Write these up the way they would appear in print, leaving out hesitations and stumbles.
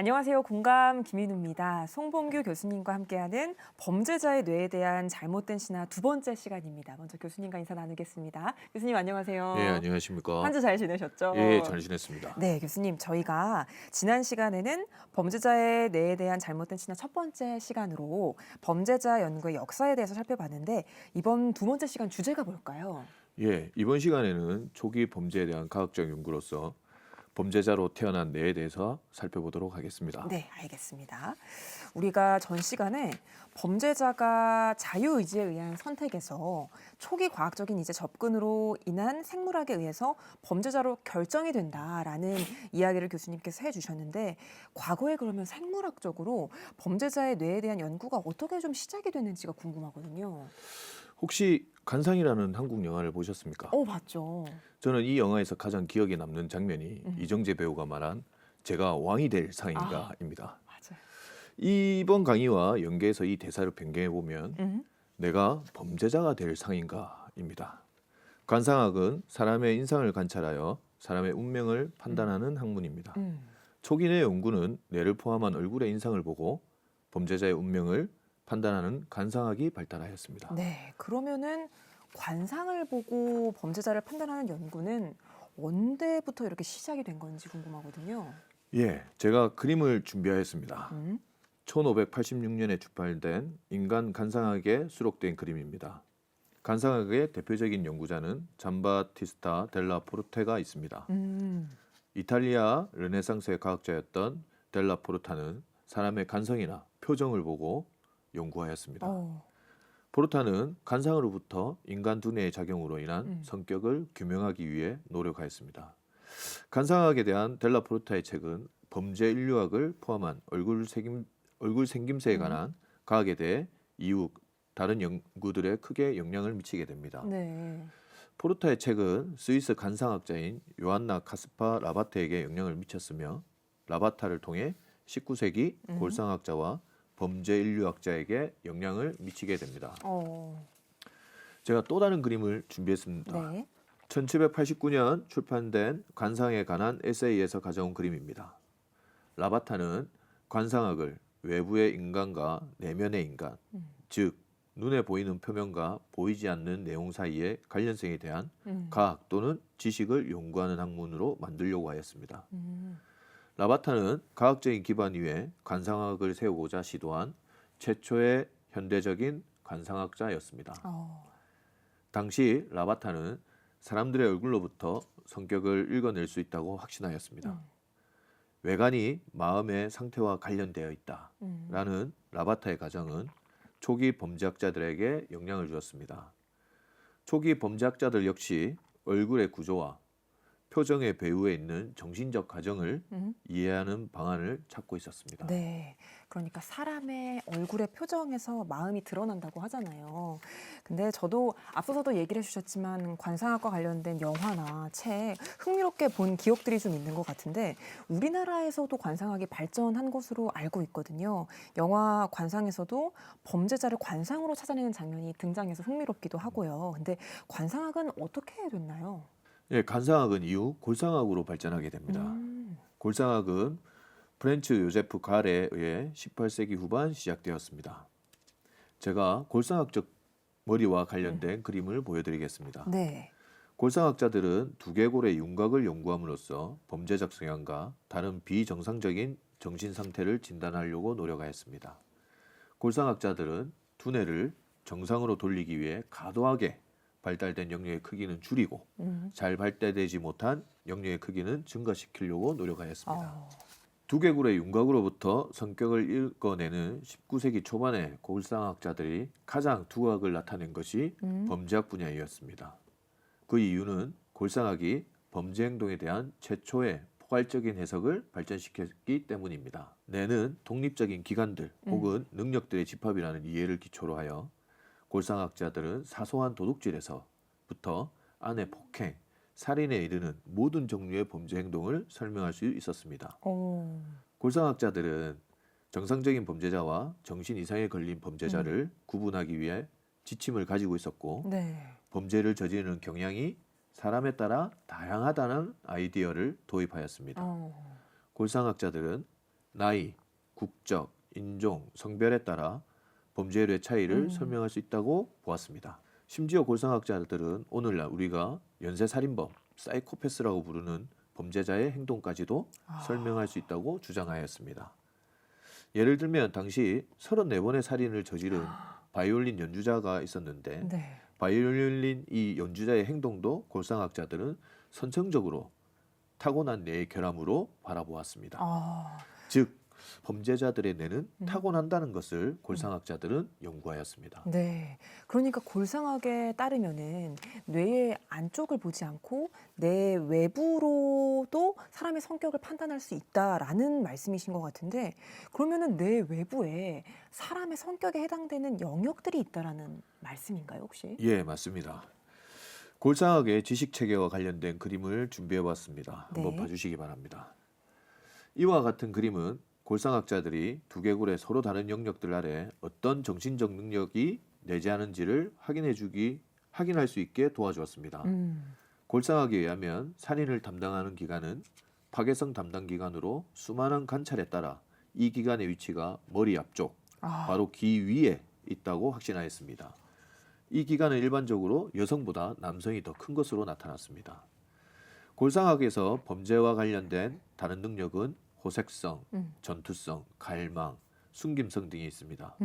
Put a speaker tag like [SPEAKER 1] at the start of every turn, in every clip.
[SPEAKER 1] 안녕하세요. 공감 김인우입니다. 송봉규 교수님과 함께하는 범죄자의 뇌에 대한 잘못된 신화 두 번째 시간입니다. 먼저 교수님과 인사 나누겠습니다. 교수님 안녕하세요.
[SPEAKER 2] 예, 안녕하십니까.
[SPEAKER 1] 한 주 잘 지내셨죠?
[SPEAKER 2] 예, 잘 지냈습니다.
[SPEAKER 1] 네, 교수님 저희가 지난 시간에는 범죄자의 뇌에 대한 잘못된 신화 첫 번째 시간으로 범죄자 연구의 역사에 대해서 살펴봤는데 이번 두 번째 시간 주제가 뭘까요?
[SPEAKER 2] 예, 이번 시간에는 초기 범죄에 대한 과학적 연구로서 범죄자로 태어난 뇌에 대해서 살펴보도록 하겠습니다.
[SPEAKER 1] 네, 알겠습니다. 우리가 전 시간에 범죄자가 자유의지에 의한 선택에서 초기 과학적인 이제 접근으로 인한 생물학에 의해서 범죄자로 결정이 된다라는 이야기를 교수님께서 해주셨는데 과거에 그러면 생물학적으로 범죄자의 뇌에 대한 연구가 어떻게 좀 시작이 됐는지가 궁금하거든요.
[SPEAKER 2] 혹시 관상이라는 한국 영화를 보셨습니까?
[SPEAKER 1] 봤죠.
[SPEAKER 2] 저는 이 영화에서 가장 기억에 남는 장면이 이정재 배우가 말한 제가 왕이 될 상인가입니다.
[SPEAKER 1] 맞아요.
[SPEAKER 2] 이번 강의와 연계해서 이 대사를 변경해 보면 내가 범죄자가 될 상인가입니다. 관상학은 사람의 인상을 관찰하여 사람의 운명을 판단하는 학문입니다. 초기 뇌 연구는 뇌를 포함한 얼굴의 인상을 보고 범죄자의 운명을 판단하는 관상학이 발달하였습니다.
[SPEAKER 1] 네, 그러면은 관상을 보고 범죄자를 판단하는 연구는 언제부터 이렇게 시작이 된 건지 궁금하거든요.
[SPEAKER 2] 예, 제가 그림을 준비하였습니다.
[SPEAKER 1] 음.
[SPEAKER 2] 1586년에 출판된 인간 관상학에 수록된 그림입니다. 관상학의 대표적인 연구자는 잠바티스타 델라 포르테가 있습니다. 이탈리아 르네상스의 과학자였던 델라 포르타는 사람의 관성이나 표정을 보고 연구하였습니다. 포르타는 관상으로부터 인간 두뇌의 작용으로 인한 성격을 규명하기 위해 노력하였습니다. 관상학에 대한 델라 포르타의 책은 범죄 인류학을 포함한 얼굴 생김새에 관한 과학에 대해 이후 다른 연구들에 크게 영향을 미치게 됩니다.
[SPEAKER 1] 네.
[SPEAKER 2] 포르타의 책은 스위스 관상학자인 요한나 카스파 라바테에게 영향을 미쳤으며 라바타를 통해 19세기 골상학자와 범죄 인류학자에게 영향을 미치게 됩니다. 제가 또 다른 그림을 준비했습니다.
[SPEAKER 1] 네.
[SPEAKER 2] 1789년 출판된 관상에 관한 에세이에서 가져온 그림입니다. 라바타는 관상학을 외부의 인간과 내면의 인간, 즉 눈에 보이는 표면과 보이지 않는 내용 사이의 관련성에 대한 과학 또는 지식을 연구하는 학문으로 만들려고 하였습니다. 라바타는 과학적인 기반 위에 관상학을 세우고자 시도한 최초의 현대적인 관상학자였습니다. 당시 라바타는 사람들의 얼굴로부터 성격을 읽어낼 수 있다고 확신하였습니다. 외관이 마음의 상태와 관련되어 있다라는 라바타의 가정은 초기 범죄학자들에게 영향을 주었습니다. 초기 범죄학자들 역시 얼굴의 구조와 표정의 배후에 있는 정신적 과정을 이해하는 방안을 찾고 있었습니다.
[SPEAKER 1] 네. 그러니까 사람의 얼굴의 표정에서 마음이 드러난다고 하잖아요. 근데 저도 앞서서도 얘기를 해주셨지만 관상학과 관련된 영화나 책 흥미롭게 본 기억들이 좀 있는 것 같은데 우리나라에서도 관상학이 발전한 것으로 알고 있거든요. 영화 관상에서도 범죄자를 관상으로 찾아내는 장면이 등장해서 흥미롭기도 하고요. 근데 관상학은 어떻게 됐나요?
[SPEAKER 2] 예, 관상학은 이후 골상학으로 발전하게 됩니다. 골상학은 프렌츠 요제프 갈에 의해 18세기 후반 시작되었습니다. 제가 골상학적 머리와 관련된 그림을 보여드리겠습니다.
[SPEAKER 1] 네.
[SPEAKER 2] 골상학자들은 두개골의 윤곽을 연구함으로써 범죄적 성향과 다른 비정상적인 정신 상태를 진단하려고 노력하였습니다. 골상학자들은 두뇌를 정상으로 돌리기 위해 과도하게 발달된 영역의 크기는 줄이고 잘 발달되지 못한 영역의 크기는 증가시키려고 노력하였습니다. 두개골의 윤곽으로부터 성격을 읽어내는 19세기 초반의 골상학자들이 가장 두각을 나타낸 것이 범죄학 분야이었습니다. 그 이유는 골상학이 범죄 행동에 대한 최초의 포괄적인 해석을 발전시켰기 때문입니다. 뇌는 독립적인 기관들 혹은 능력들의 집합이라는 이해를 기초로 하여 골상학자들은 사소한 도둑질에서부터 아내 폭행, 살인에 이르는 모든 종류의 범죄 행동을 설명할 수 있었습니다. 골상학자들은 정상적인 범죄자와 정신 이상에 걸린 범죄자를 구분하기 위해 지침을 가지고 있었고 범죄를 저지르는 경향이 사람에 따라 다양하다는 아이디어를 도입하였습니다. 골상학자들은 나이, 국적, 인종, 성별에 따라 범죄율의 차이를 설명할 수 있다고 보았습니다. 심지어 골상학자들은 오늘날 우리가 연쇄살인범, 사이코패스라고 부르는 범죄자의 행동까지도 설명할 수 있다고 주장하였습니다. 예를 들면 당시 34번의 살인을 저지른 바이올린 연주자가 있었는데
[SPEAKER 1] 네.
[SPEAKER 2] 바이올린 이 연주자의 행동도 골상학자들은 선천적으로 타고난 뇌의 결함으로 바라보았습니다. 즉 범죄자들의 뇌는 타고난다는 것을 골상학자들은 연구하였습니다.
[SPEAKER 1] 네. 그러니까 골상학에 따르면은 뇌의 안쪽을 보지 않고 뇌 외부로도 사람의 성격을 판단할 수 있다라는 말씀이신 것 같은데, 그러면은 뇌 외부에 사람의 성격에 해당되는 영역들이 있다라는 말씀인가요, 혹시?
[SPEAKER 2] 예, 맞습니다. 골상학의 지식 체계와 관련된 그림을 준비해 봤습니다. 한번
[SPEAKER 1] 네.
[SPEAKER 2] 봐주시기 바랍니다. 이와 같은 그림은 골상학자들이 두개골의 서로 다른 영역들 아래 어떤 정신적 능력이 내재하는지를 확인할 수 있게 도와주었습니다. 골상학에 의하면 살인을 담당하는 기관은 파괴성 담당 기관으로 수많은 관찰에 따라 이 기관의 위치가 머리 앞쪽, 바로 귀 위에 있다고 확신하였습니다. 이 기관은 일반적으로 여성보다 남성이 더 큰 것으로 나타났습니다. 골상학에서 범죄와 관련된 다른 능력은 호색성, 전투성, 갈망, 숨김성 등이 있습니다.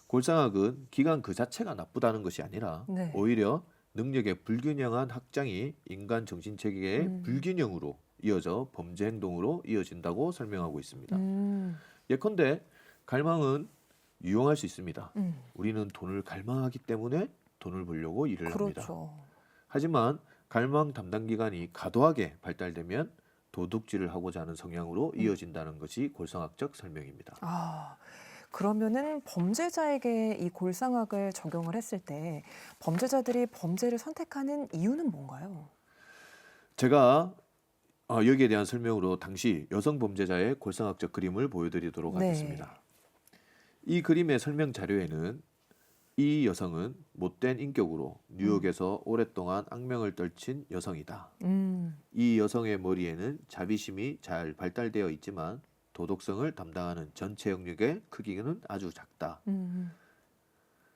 [SPEAKER 2] 골상학은 기관 그 자체가 나쁘다는 것이 아니라
[SPEAKER 1] 네.
[SPEAKER 2] 오히려 능력의 불균형한 확장이 인간 정신체계의 불균형으로 이어져 범죄 행동으로 이어진다고 설명하고 있습니다. 예컨대 갈망은 유용할 수 있습니다. 우리는 돈을 갈망하기 때문에 돈을 벌려고 일을 합니다.
[SPEAKER 1] 그렇죠.
[SPEAKER 2] 하지만 갈망 담당 기관이 과도하게 발달되면 도둑질을 하고자 하는 성향으로 이어진다는 것이 골상학적 설명입니다.
[SPEAKER 1] 그러면은 범죄자에게 이 골상학을 적용을 했을 때 범죄자들이 범죄를 선택하는 이유는 뭔가요?
[SPEAKER 2] 제가 여기에 대한 설명으로 당시 여성 범죄자의 골상학적 그림을 보여드리도록
[SPEAKER 1] 네.
[SPEAKER 2] 하겠습니다. 이 그림의 설명 자료에는 이 여성은 못된 인격으로 뉴욕에서 오랫동안 악명을 떨친 여성이다. 이 여성의 머리에는 자비심이 잘 발달되어 있지만 도덕성을 담당하는 전체 영역의 크기는 아주 작다.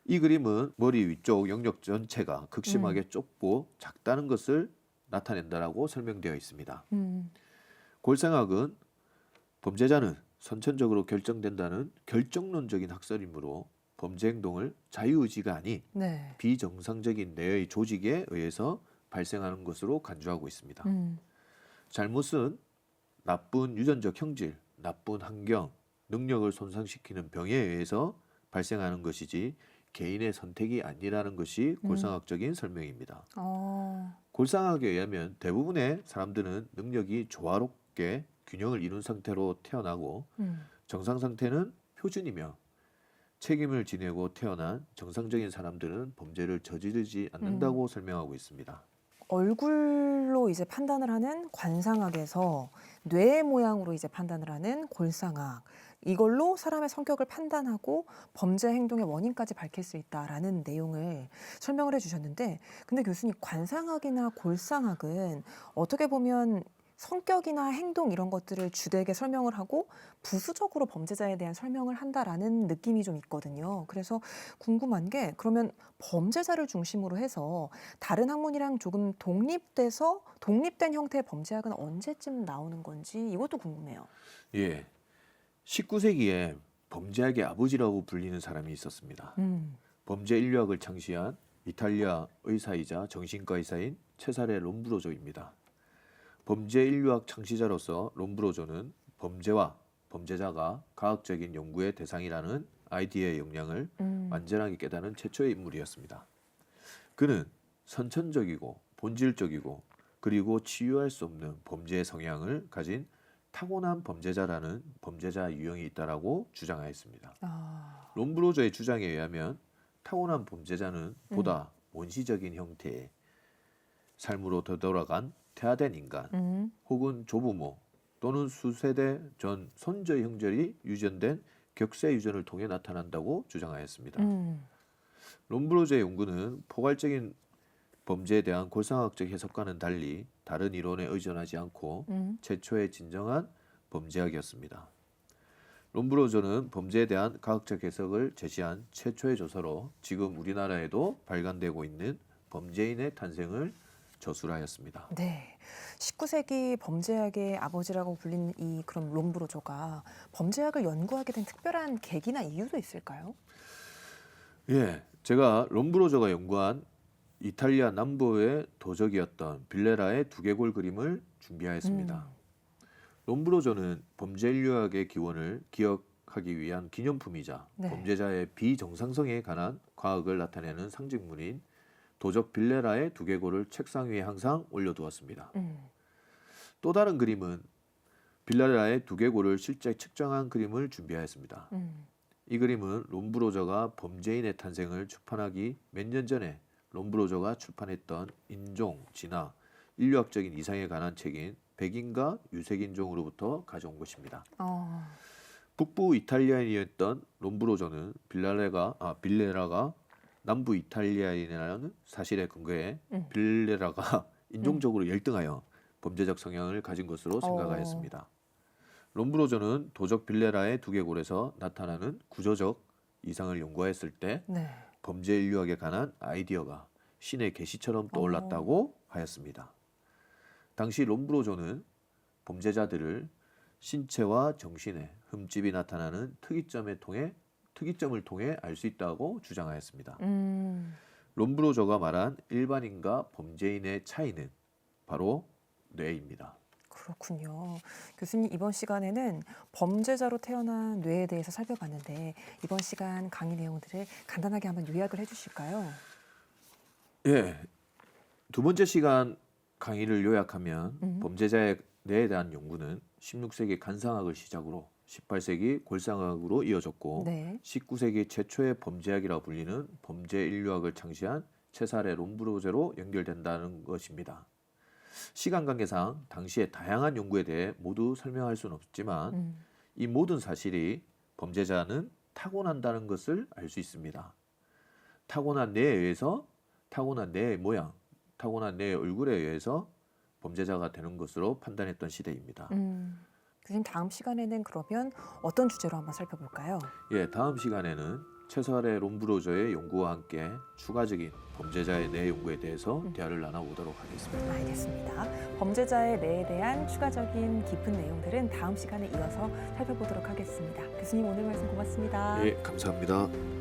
[SPEAKER 2] 이 그림은 머리 위쪽 영역 전체가 극심하게 좁고 작다는 것을 나타낸다라고 설명되어 있습니다. 골상학은 범죄자는 선천적으로 결정된다는 결정론적인 학설이므로 범죄 행동을 자유의지가 아닌
[SPEAKER 1] 네.
[SPEAKER 2] 비정상적인 뇌의 조직에 의해서 발생하는 것으로 간주하고 있습니다. 잘못은 나쁜 유전적 형질, 나쁜 환경, 능력을 손상시키는 병에 의해서 발생하는 것이지 개인의 선택이 아니라는 것이 골상학적인 설명입니다. 골상학에 의하면 대부분의 사람들은 능력이 조화롭게 균형을 이룬 상태로 태어나고 정상 상태는 표준이며 책임을 지내고 태어난 정상적인 사람들은 범죄를 저지르지 않는다고 설명하고 있습니다.
[SPEAKER 1] 얼굴로 이제 판단을 하는 관상학에서 뇌의 모양으로 이제 판단을 하는 골상학, 이걸로 사람의 성격을 판단하고 범죄 행동의 원인까지 밝힐 수 있다라는 내용을 설명을 해주셨는데, 근데 교수님, 관상학이나 골상학은 어떻게 보면 성격이나 행동 이런 것들을 주되게 설명을 하고 부수적으로 범죄자에 대한 설명을 한다라는 느낌이 좀 있거든요. 그래서 궁금한 게, 그러면 범죄자를 중심으로 해서 다른 학문이랑 조금 독립된 형태의 범죄학은 언제쯤 나오는 건지 이것도 궁금해요.
[SPEAKER 2] 예, 19세기에 범죄학의 아버지라고 불리는 사람이 있었습니다. 범죄 인류학을 창시한 이탈리아 의사이자 정신과 의사인 체사레 롬브로조입니다. 범죄 인류학 창시자로서 롬브로조는 범죄와 범죄자가 과학적인 연구의 대상이라는 아이디어의 역량을 완전하게 깨닫는 최초의 인물이었습니다. 그는 선천적이고 본질적이고 그리고 치유할 수 없는 범죄의 성향을 가진 타고난 범죄자라는 범죄자 유형이 있다라고 주장하였습니다. 롬브로조의 주장에 의하면 타고난 범죄자는 보다 원시적인 형태의 삶으로 되돌아간 퇴화된 인간 혹은 조부모 또는 수세대 전 손자의 형절이 유전된 격세 유전을 통해 나타난다고 주장하였습니다. 롬브로조의 연구는 포괄적인 범죄에 대한 골상학적 해석과는 달리 다른 이론에 의존하지 않고 최초의 진정한 범죄학이었습니다. 롬브로저는 범죄에 대한 과학적 해석을 제시한 최초의 저서로 지금 우리나라에도 발간되고 있는 범죄인의 탄생을 저술하였습니다.
[SPEAKER 1] 네. 19세기 범죄학의 아버지라고 불린 이 그럼 롬브로저가 범죄학을 연구하게 된 특별한 계기나 이유도 있을까요?
[SPEAKER 2] 예, 제가 롬브로저가 연구한 이탈리아 남부의 도적이었던 빌레라의 두개골 그림을 준비하였습니다. 롬브로저는 범죄 인류학의 기원을 기억하기 위한 기념품이자
[SPEAKER 1] 네.
[SPEAKER 2] 범죄자의 비정상성에 관한 과학을 나타내는 상징물인 도적 빌레라의 두개골을 책상 위에 항상 올려두었습니다. 또 다른 그림은 빌레라의 두개골을 실제 측정한 그림을 준비하였습니다. 이 그림은 롬브로저가 범죄인의 탄생을 출판하기 몇 년 전에 롬브로저가 출판했던 인종, 진화, 인류학적인 이상에 관한 책인 백인과 유색인종으로부터 가져온 것입니다. 북부 이탈리아인이었던 롬브로저는 빌레라가 남부 이탈리아인이라는 사실에 근거해 빌레라가 인종적으로 열등하여 범죄적 성향을 가진 것으로 생각하였습니다. 롬브로저는 도적 빌레라의 두개골에서 나타나는 구조적 이상을 연구했을 때
[SPEAKER 1] 네.
[SPEAKER 2] 범죄 인류학에 관한 아이디어가 신의 계시처럼 떠올랐다고 하였습니다. 당시 롬브로저는 범죄자들을 신체와 정신에 흠집이 나타나는 특이점을 통해 알 수 있다고 주장하였습니다. 롬브로저가 말한 일반인과 범죄인의 차이는 바로 뇌입니다.
[SPEAKER 1] 그렇군요. 교수님, 이번 시간에는 범죄자로 태어난 뇌에 대해서 살펴봤는데 이번 시간 강의 내용들을 간단하게 한번 요약을 해주실까요?
[SPEAKER 2] 예, 두 번째 시간 강의를 요약하면 범죄자의 뇌에 대한 연구는 16세기 간상학을 시작으로 18세기 골상학으로 이어졌고
[SPEAKER 1] 네.
[SPEAKER 2] 19세기 최초의 범죄학이라 불리는 범죄 인류학을 창시한 체사레 롬브로제로 연결된다는 것입니다. 시간 관계상 당시의 다양한 연구에 대해 모두 설명할 수는 없지만 이 모든 사실이 범죄자는 타고난다는 것을 알 수 있습니다. 타고난 뇌에 의해서 타고난 뇌의 모양, 타고난 뇌의 얼굴에 의해서 범죄자가 되는 것으로 판단했던 시대입니다.
[SPEAKER 1] 교수님, 다음 시간에는 그러면 어떤 주제로 한번 살펴볼까요?
[SPEAKER 2] 예, 다음 시간에는 체사레 롬브로저의 연구와 함께 추가적인 범죄자의 뇌 연구에 대해서 대화를 나눠보도록 하겠습니다.
[SPEAKER 1] 알겠습니다. 범죄자의 뇌에 대한 추가적인 깊은 내용들은 다음 시간에 이어서 살펴보도록 하겠습니다. 교수님, 오늘 말씀 고맙습니다.
[SPEAKER 2] 예, 감사합니다.